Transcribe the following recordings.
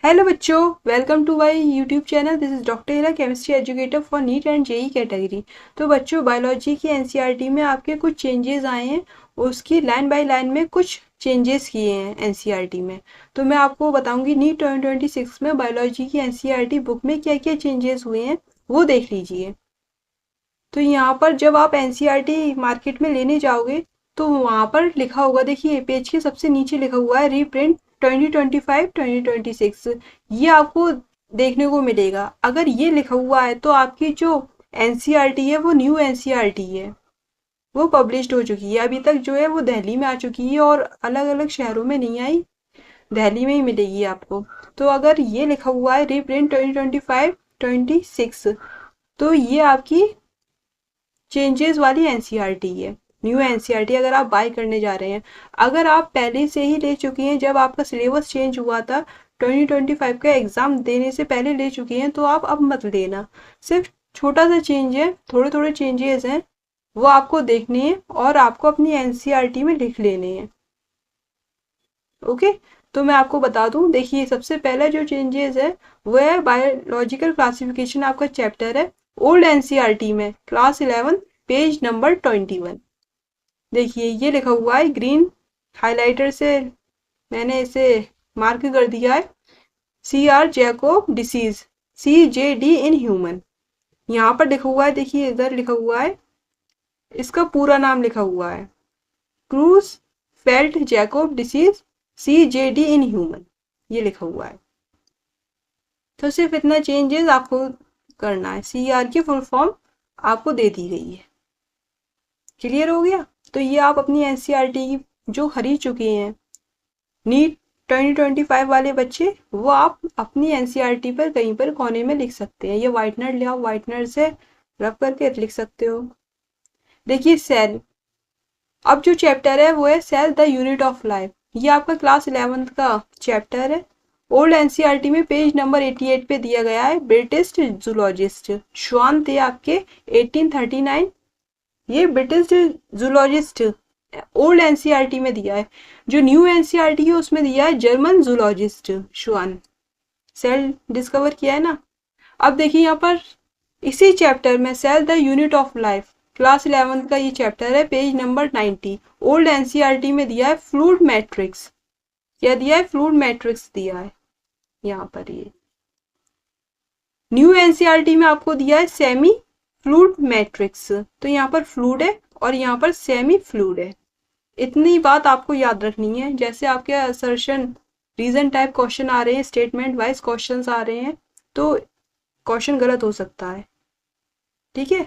Hello बच्चों, welcome to my YouTube channel. This is doctor Hira, chemistry educator for NEET and JEE category. तो बच्चों, biology की NCERT में आपके कुछ चेंजेस आए हैं। उसकी लाइन बाय लाइन में कुछ चेंजेस किए हैं एनसीईआरटी में। तो मैं आपको बताऊंगी नीट 2026 में बायोलॉजी की एनसीईआरटी बुक में क्या क्या चेंजेस हुए हैं, वो देख लीजिए। तो यहाँ पर जब आप एनसीईआरटी मार्केट में लेने जाओगे तो वहाँ पर लिखा होगा, देखिए पेज के सबसे नीचे लिखा हुआ है रीप्रिंट 2025-2026। ये आपको देखने को मिलेगा। अगर ये लिखा हुआ है तो आपकी जो एनसीईआरटी है वो न्यू एनसीईआरटी है, वो पब्लिश्ड हो चुकी है। अभी तक जो है वो दिल्ली में आ चुकी है और अलग अलग शहरों में नहीं आई, दिल्ली में ही मिलेगी आपको। तो अगर ये लिखा हुआ है रीप्रिंट 2025-26, तो ये आपकी चेंजेस वाली एनसीईआरटी है, न्यू एनसीईआरटी अगर आप बाय करने जा रहे हैं। अगर आप पहले से ही ले चुकी हैं, जब आपका सिलेबस चेंज हुआ था 2025 का एग्ज़ाम देने से पहले ले चुकी हैं, तो आप अब मत लेना। सिर्फ छोटा सा चेंज है, थोड़े थोड़े चेंजेस हैं, वो आपको देखने हैं और आपको अपनी एनसीईआरटी में लिख लेने हैं। ओके, तो मैं आपको बता दूं, देखिए सबसे पहला जो चेंजेस है वो है बायोलॉजिकल क्लासिफिकेशन। आपका चैप्टर है ओल्ड एनसीईआरटी में, क्लास 11, पेज नंबर 21। देखिए ये लिखा हुआ है ग्रीन हाइलाइटर से, मैंने इसे मार्क कर दिया है, CR Jacob disease, CJD in human. यहाँ पर लिखा हुआ है, देखिए इधर लिखा हुआ है, इसका पूरा नाम लिखा हुआ है cruise felt Jacob disease, CJD in human, ये लिखा हुआ है। तो सिर्फ इतना चेंजेस आपको करना है। CR की फुल फॉर्म आपको दे दी गई है। क्लियर हो गया? तो ये आप अपनी एनसीईआरटी जो खरीद चुके हैं नीट 2025 वाले बच्चे, वो आप अपनी एनसीईआरटी पर कहीं पर कोने में लिख सकते हैं। ये व्हाइटनर ले आओ, व्हाइटनर से रब करके लिख सकते हो। देखिए सेल, अब जो चैप्टर है वो है cell the unit of life. ये आपका क्लास 11th का चैप्टर है। ओल्ड एनसीईआरटी में पेज नंबर 88 पे दिया गया है। ब्रिटिश जूलॉजिस्ट श्वान थे आपके 1839। ये ब्रिटिश जूलॉजिस्ट ओल्ड एनसीईआरटी में दिया है। जो न्यू एनसीईआरटी है उसमें दिया है जर्मन जूलॉजिस्ट श्वान। सेल डिस्कवर किया है ना। अब देखिए यहाँ पर इसी चैप्टर में cell the unit of life, class 11th का ये चैप्टर है, पेज नंबर 90। ओल्ड एनसीईआरटी में दिया है फ्लूइड मैट्रिक्स। क्या दिया है? फ्लूइड मैट्रिक्स दिया है यहाँ पर। ये न्यू एनसीईआरटी में आपको दिया है सेमी फ्लूइड मैट्रिक्स। तो यहाँ पर फ्लूइड है और यहाँ पर सेमी फ्लूइड है। इतनी बात आपको याद रखनी है। जैसे आपके असर्शन रीजन टाइप क्वेश्चन आ रहे हैं, स्टेटमेंट वाइज क्वेश्चंस आ रहे हैं, तो क्वेश्चन गलत हो सकता है। ठीक है,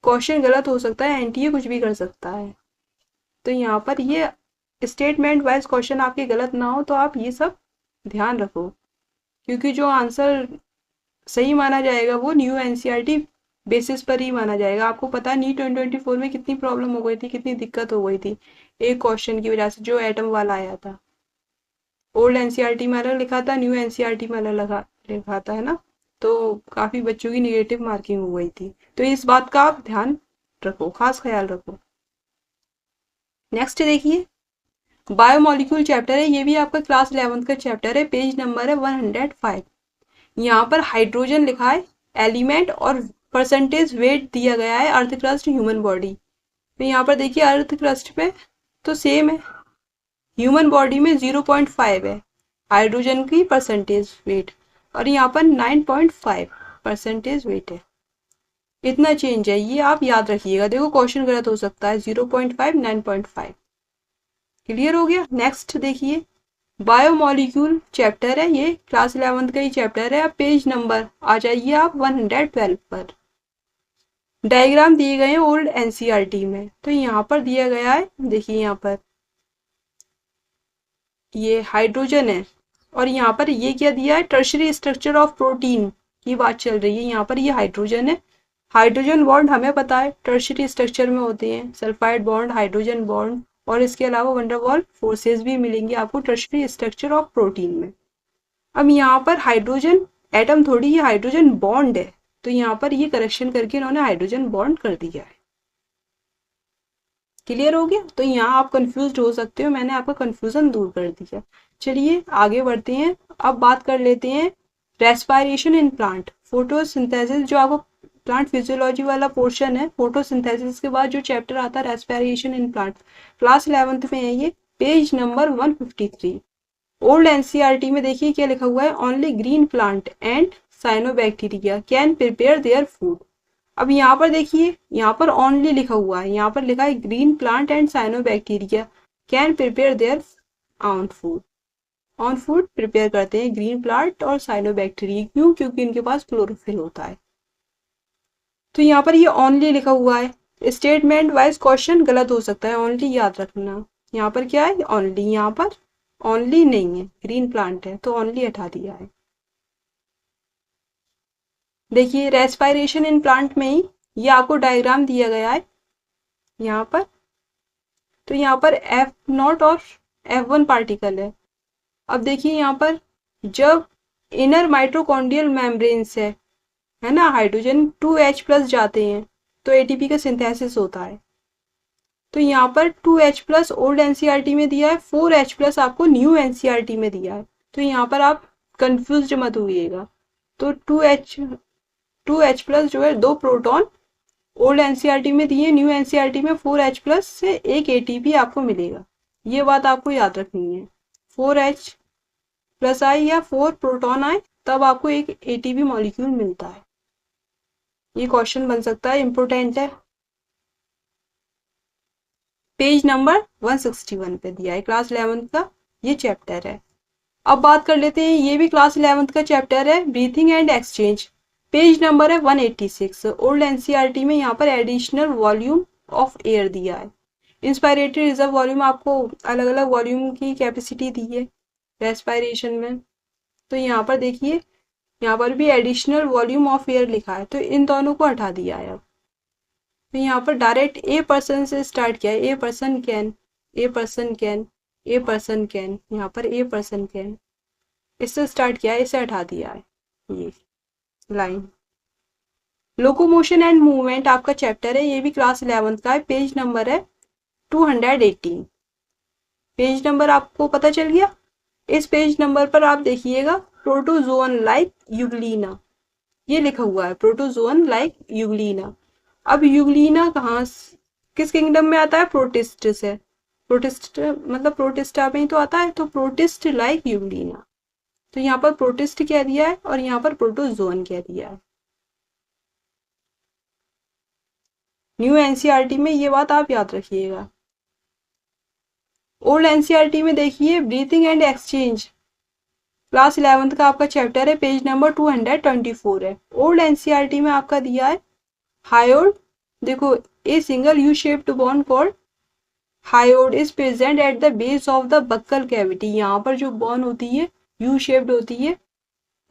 क्वेश्चन गलत हो सकता है, एनटीए कुछ भी कर सकता है। तो यहाँ पर ये स्टेटमेंट वाइज क्वेश्चन आपके गलत ना हो, तो आप ये सब ध्यान रखो, क्योंकि जो आंसर सही माना जाएगा वो न्यू एनसीईआरटी बेसिस पर ही माना जाएगा। आपको पता है नीट 2024 में कितनी प्रॉब्लम हो गई थी, कितनी दिक्कत हो गई थी एक क्वेश्चन की वजह से, जो एटम वाला आया था। ओल्ड एनसीईआरटी में अलग लिखा था, न्यू एनसीईआरटी में अलग लिखा था, है ना। तो काफी बच्चों की निगेटिव मार्किंग हो गई थी। तो इस बात का आप ध्यान रखो, खास ख्याल रखो। नेक्स्ट देखिए, बायोमोलिक्यूल चैप्टर है, ये भी आपका क्लास 11th का चैप्टर है, पेज नंबर है 105। यहाँ पर हाइड्रोजन लिखा है एलिमेंट और परसेंटेज वेट दिया गया है अर्थ क्रस्ट ह्यूमन बॉडी। तो यहाँ पर देखिए अर्थ क्रस्ट पे तो सेम है, ह्यूमन बॉडी में 0.5 है हाइड्रोजन की परसेंटेज वेट, और यहाँ पर 9.5 परसेंटेज वेट है। इतना चेंज है, ये आप याद रखिएगा। देखो क्वेश्चन गलत हो सकता है, 0.5 9.5। क्लियर हो गया? नेक्स्ट देखिए, बायोमोलिक्यूल चैप्टर है, ये क्लास 11th का ही चैप्टर है। अब पेज नंबर आ जाइए आप 112 पर। डायग्राम दिए गए हैं ओल्ड एनसीईआरटी में। तो यहाँ पर दिया गया है, देखिए यहाँ पर ये हाइड्रोजन है, और यहाँ पर ये क्या दिया है, टर्शरी स्ट्रक्चर ऑफ प्रोटीन की बात चल रही है। यहाँ पर ये हाइड्रोजन है, हाइड्रोजन बॉन्ड हमें पता है टर्शरी स्ट्रक्चर में होते हैं, सल्फाइड बॉन्ड, हाइड्रोजन बॉन्ड, और इसके अलावा वंडरवॉल फोर्सेस भी मिलेंगे आपको टर्शरी स्ट्रक्चर ऑफ प्रोटीन में। अब यहाँ पर हाइड्रोजन एटम थोड़ी, ये हाइड्रोजन बॉन्ड है, तो यहाँ पर ये करेक्शन करके इन्होंने हाइड्रोजन बॉन्ड कर दिया है। क्लियर हो गया? तो यहाँ आप कंफ्यूज हो सकते हो, मैंने आपका कंफ्यूजन दूर कर दिया। चलिए आगे बढ़ते हैं। अब बात कर लेते हैं रेस्पायरेशन इन प्लांट, फोटोसिंथेसिस। जो आपको प्लांट फिजियोलॉजी वाला पोर्शन है, फोटोसिंथेसिस के बाद जो चैप्टर आता है respiration in plant, class 11th में है ये, पेज नंबर 153। ओल्ड एनसीईआरटी में देखिए क्या लिखा हुआ है, only green plant and cyanobacteria can prepare their food. अब यहाँ पर देखिए, यहाँ पर ओनली लिखा हुआ है, यहाँ पर लिखा है green plant and cyanobacteria can prepare their on food. On food prepare करते हैं ग्रीन प्लांट और साइनोबैक्टीरिया, क्यों? क्योंकि इनके पास क्लोरोफिल होता है। तो यहाँ पर ये ओनली लिखा हुआ है, स्टेटमेंट वाइज क्वेश्चन गलत हो सकता है, ओनली याद रखना। यहाँ पर क्या है, ओनली, यहाँ पर ओनली नहीं है, ग्रीन प्लांट है तो ओनली हटा दिया है। देखिए रेस्पायरेशन इन प्लांट में ही ये आपको डायग्राम दिया गया है यहाँ पर। तो यहाँ पर F0 और F1 पार्टिकल है। अब देखिए यहाँ पर जब इनर माइटोकॉन्ड्रियल मेम्ब्रेन है ना, हाइड्रोजन 2H प्लस जाते हैं तो एटीपी का सिंथेसिस होता है। तो यहाँ पर 2H प्लस ओल्ड एनसीईआरटी में दिया है, 4H प्लस आपको न्यू एनसीईआरटी में दिया है। तो यहाँ पर आप कंफ्यूज मत होइएगा। तो 2H प्लस जो है 2 प्रोटॉन ओल्ड एनसीईआरटी में दिए, न्यू एनसीईआरटी में 4H प्लस से एक एटीपी आपको मिलेगा। ये बात आपको याद रखनी है, 4H प्लस आए या 4 प्रोटॉन आए तब आपको एक एटीपी मॉलिक्यूल मिलता है। ये क्वेश्चन बन सकता है, इंपोर्टेंट है। पेज नंबर 161 पे दिया है, क्लास 11th का ये चैप्टर है। अब बात कर लेते हैं, ये भी क्लास 11th का चैप्टर है, breathing and exchange. Page number है 186। ओल्ड एनसीईआरटी में यहाँ पर एडिशनल वॉल्यूम ऑफ एयर दिया है। इंस्पायरेटरी रिजर्व वॉल्यूम आपको अलग अलग वॉल्यूम की कैपेसिटी दी है रेस्पायरेशन में। तो यहाँ पर देखिए, यहाँ पर भी एडिशनल वॉल्यूम ऑफ एयर लिखा है, तो इन दोनों को हटा दिया है। अब तो यहाँ पर डायरेक्ट ए पर्सन से स्टार्ट किया है, a person can, a person can, a person can, यहाँ पर ए पर्सन कैन, इससे स्टार्ट किया है, इसे हटा दिया है ये लाइन। लोकोमोशन एंड मूवमेंट आपका चैप्टर है, ये भी क्लास 11th का है, पेज नंबर है 218। पेज नंबर आपको पता चल गया? इस पेज नंबर पर आप देखिएगा प्रोटोजोन लाइक यूग्लिना, ये लिखा हुआ है, प्रोटोजोन लाइक यूग्लिना। अब यूग्लिना कहाँ, किस किंगडम में आता है? प्रोटिस्ट से। प्रोटिस्ट मतलब प्रोटिस्टा में ही तो आता है, तो प्रोटिस्ट लाइक यूग्लिना। तो यहाँ पर प्रोटिस्ट क्या दिया है और यहाँ पर प्रोटोजोन क्या दिया है। न्यू एनसीईआरटी में ये बात आप याद रखिएगा। ओल्ड एनसीईआरटी में देखिए breathing and exchange, class 11th का आपका चैप्टर है, पेज नंबर 224 है। ओल्ड एनसीईआरटी में आपका दिया है हायोड। देखो, a single U shaped bone called hyoid is present at the base of the buccal cavity. यहाँ पर जो बोन होती है यू शेप्ड होती है,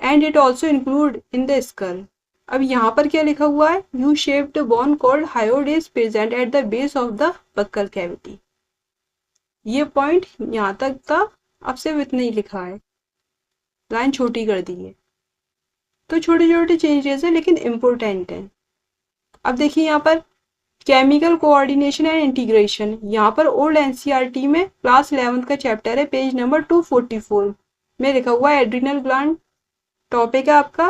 and it also include in the skull. अब यहाँ पर क्या लिखा हुआ है, U shaped bone called hyoid is present at the base of the buccal cavity. ये पॉइंट यहाँ तक था, अब सिर्फ इतना ही लिखा है, लाइन छोटी कर दी है। तो छोटे छोटे चेंजेस है लेकिन इम्पोर्टेंट है। अब देखिए यहाँ पर केमिकल कोऑर्डिनेशन एंड इंटीग्रेशन, यहाँ पर ओल्ड एनसीईआरटी में क्लास 11th का चैप्टर है, पेज नंबर 244 में लिखा हुआ है एड्रिनल ग्लैंड टॉपिक है आपका।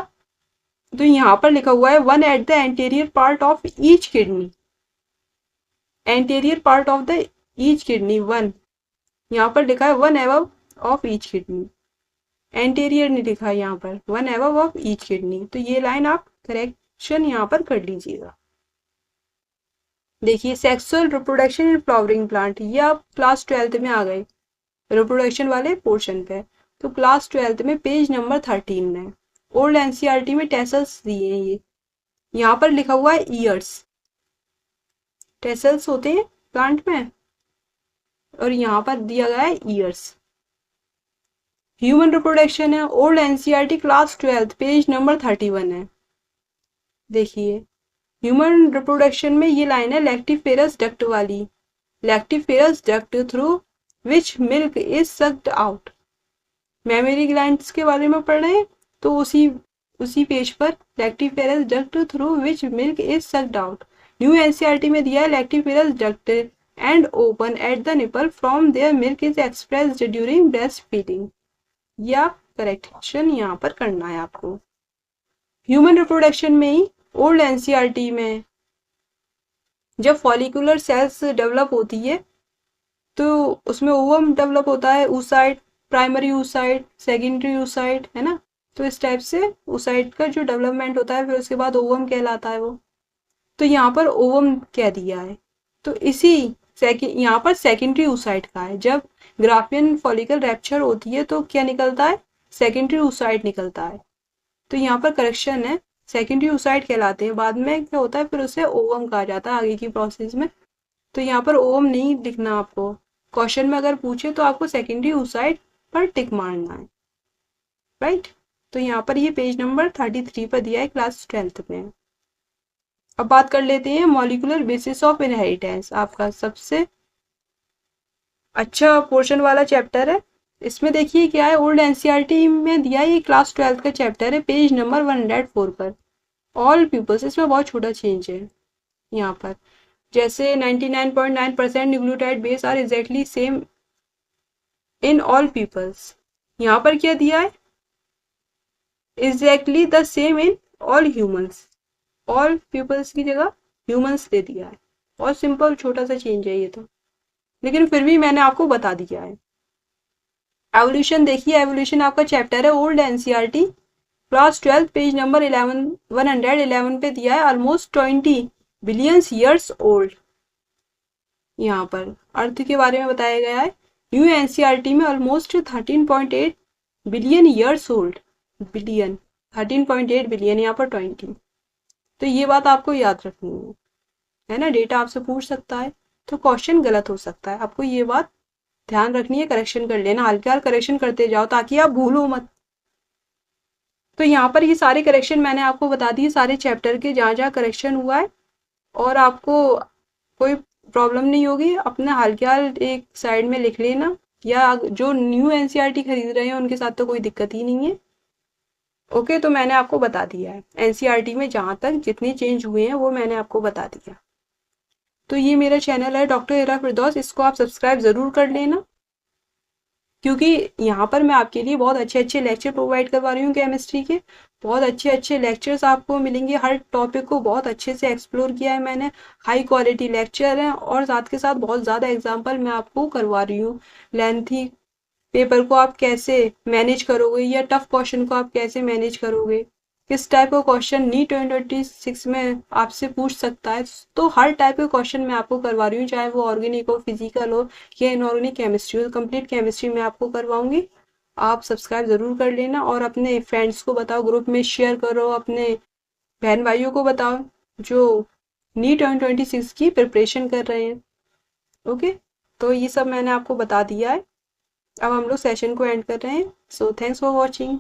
तो यहाँ पर लिखा हुआ है one at the anterior part of each kidney, anterior part of the each kidney one, यहाँ पर लिखा है one above of each kidney, anterior नहीं लिखा है यहाँ पर, one above of each kidney. तो ये लाइन आप करेक्शन यहाँ पर कर लीजिएगा। देखिए sexual reproduction in flowering plant, ये आप क्लास 12th में आ गए रिप्रोडक्शन वाले पोर्शन पे। तो क्लास 12th में पेज नंबर 13 में ओल्ड एनसीईआरटी में टेसल्स दिए हैं, ये यहाँ पर लिखा हुआ है ईयर्स, टेसल्स होते हैं प्लांट में, और यहाँ पर दिया गया है ईयर्स। ह्यूमन रिप्रोडक्शन है, old NCERT class 12th page number 31 है। देखिए ह्यूमन रिप्रोडक्शन में ये लाइन है लैक्टिफेरस डक्ट वाली, lactiferous duct through which milk is sucked out. Mammary glands के बारे में पढ़ रहे हैं तो उसी पेज पर lactiferous duct through which milk is sucked out. New NCERT में दिया है lactiferous duct and open at the nipple from their milk is expressed during breastfeeding। या करेक्शन यहाँ पर करना है आपको। ह्यूमन रिप्रोडक्शन में ही ओल्ड एनसीईआरटी में जब फॉलिकुलर सेल्स डेवलप होती है तो उसमें ओवम डेवलप होता है, oocyte, primary oocyte, secondary oocyte, है ना। तो इस टाइप से oocyte का जो डेवलपमेंट होता है फिर उसके बाद ओवम कहलाता है वो। तो यहाँ पर ओवम कह दिया है। तो इसी यहाँ पर सेकेंडरी oocyte का है। जब ग्राफियन फॉलिकल रैप्चर होती है तो क्या निकलता है, सेकेंडरी oocyte निकलता है। तो यहाँ पर करेक्शन है, सेकेंडरी oocyte कहलाते हैं। बाद में क्या होता है फिर उसे ओवम कहा जाता है आगे की प्रोसेस में। तो यहाँ पर ओवम नहीं लिखना आपको। क्वेश्चन में अगर पूछे तो आपको सेकेंडरी oocyte पर टिक मारना है, राइट। तो यहाँ पर ये पेज नंबर 33 पर दिया है क्लास 12th में। अब बात कर लेते हैं मॉलिक्यूलर बेसिस ऑफ इनहेरिटेंस, आपका सबसे अच्छा पोर्शन वाला चैप्टर है। इसमें देखिए क्या है, ओल्ड एनसीईआरटी में दिया है, ये क्लास 12th का चैप्टर है, पेज नंबर 104 पर। ऑल पीपल्स, इसमें बहुत छोटा चेंज है यहाँ पर। जैसे 99.9% nucleotide base are exactly same in all peoples, यहाँ पर क्या दिया है, exactly the same in all humans. All peoples की जगह ह्यूमंस दे दिया है। और सिंपल छोटा सा चेंज है ये तो, लेकिन फिर भी मैंने आपको बता दिया है। एवोल्यूशन देखिए, एवोल्यूशन आपका चैप्टर है old NCERT class 12 page number 111 पे दिया है, ऑलमोस्ट 20 बिलियंस ईयर्स ओल्ड। यहाँ पर अर्थ के बारे में बताया गया है। न्यू एनसीईआरटी में almost 13.8 billion years old, billion 13.8 billion, यहाँ पर 20। तो ये बात आपको याद रखनी है ना। डेटा आपसे पूछ सकता है तो क्वेश्चन गलत हो सकता है, आपको ये बात ध्यान रखनी है। करेक्शन कर लेना, हल्के हाल करेक्शन करते जाओ ताकि आप भूलो मत। तो यहाँ पर ये सारे करेक्शन मैंने आपको बता दिए, सारे चैप्टर के जहाँ जहाँ करेक्शन हुआ है, और आपको कोई प्रॉब्लम नहीं होगी। अपना हल्के हाल एक साइड में लिख लेना, या जो न्यू एनसीईआरटी खरीद रहे हैं उनके साथ तो कोई दिक्कत ही नहीं है। ओके, तो मैंने आपको बता दिया है एनसीईआरटी में जहाँ तक जितने चेंज हुए हैं वो मैंने आपको बता दिया। तो ये मेरा चैनल है डॉक्टर हिरा फिरदौस, इसको आप सब्सक्राइब ज़रूर कर लेना, क्योंकि यहाँ पर मैं आपके लिए बहुत अच्छे अच्छे लेक्चर प्रोवाइड करवा रही हूँ केमिस्ट्री के। बहुत अच्छे अच्छे लेक्चर्स आपको मिलेंगे, हर टॉपिक को बहुत अच्छे से एक्सप्लोर किया है मैंने। हाई क्वालिटी लेक्चर हैं और साथ के साथ बहुत ज़्यादा एग्जाम्पल मैं आपको करवा रही हूँ। लेंथी पेपर को आप कैसे मैनेज करोगे, या टफ क्वेश्चन को आप कैसे मैनेज करोगे, किस टाइप का क्वेश्चन नीट 2026 में आपसे पूछ सकता है। तो हर टाइप के क्वेश्चन मैं आपको करवा रही हूँ, चाहे वो ऑर्गेनिक हो, फिजिकल हो, या इनऑर्गेनिक केमिस्ट्री हो। कंप्लीट केमिस्ट्री में आपको करवाऊंगी। आप सब्सक्राइब ज़रूर कर लेना और अपने फ्रेंड्स को बताओ, ग्रुप में शेयर करो, अपने बहन भाइयों को बताओ जो नीट 2026 की प्रिपरेशन कर रहे हैं। ओके, तो ये सब मैंने आपको बता दिया है। अब हम लोग सेशन को एंड कर रहे हैं। So thanks for watching.